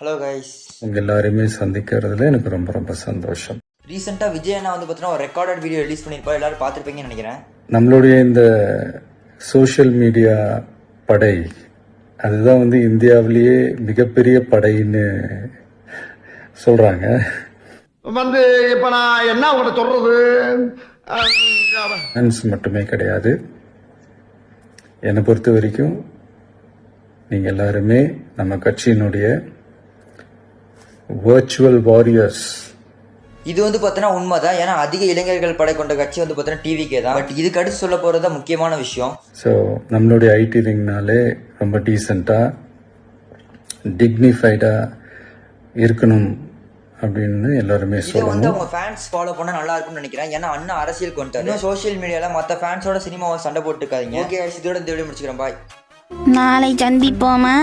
Hello guys, உங்கள் எல்லாரையுமே சந்திக்கிறதுல எனக்கு ரொம்ப ரொம்ப சந்தோஷம். ரீசெண்டாக விஜய் அண்ணா வந்து பார்த்தீங்கன்னா ஒரு ரெக்கார்டட் வீடியோ ரிலீஸ் பண்ணியிருப்பாரு, எல்லாரும் பார்த்துருப்பீங்கன்னு நினைக்கிறேன். நம்மளுடைய இந்த சோஷியல் மீடியா படை அதுதான் வந்து இந்தியாவிலேயே மிகப்பெரிய படைன்னு சொல்கிறாங்க. வந்து இப்போ நான் என்ன உங்கள்கிட்ட சொல்றது? ஃபேன்ஸ் மட்டுமே கிடையாது, என்னை பொறுத்த வரைக்கும் நீங்கள் எல்லாருமே நம்ம கட்சியினுடைய வர்ச்சுவல் வாரியர்ஸ். இது வந்து பார்த்தீங்கன்னா உண்மைதான், ஏன்னா அதிக இளைஞர்கள் படை கொண்ட கட்சி வந்து பார்த்தீங்கன்னா டிவிக்கே தான். பட் இதுக்கு அடுத்து சொல்ல போகிறது தான் முக்கியமான விஷயம். ஸோ நம்மளுடைய ஐடி விங்னாலே ரொம்ப டீசெண்டாக டிக்னிஃபைடாக இருக்கணும் அப்படின்னு எல்லாருமே இதை வந்து சொல்லணும். அவங்க ஃபேன்ஸ் ஃபாலோ பண்ணால் நல்லா இருக்கும்னு நினைக்கிறேன். ஏன்னா அண்ணா அரசியல் கொண்டு இன்னும் சோஷியல் மீடியாவில் மற்ற ஃபேன்ஸோட சினிமாவை சண்டை போட்டுக்காதீங்க. ஓகே, இதோட இந்த வீடியோ முடிச்சுக்கிறேன். பாய். நாளை சந்திப்போமா?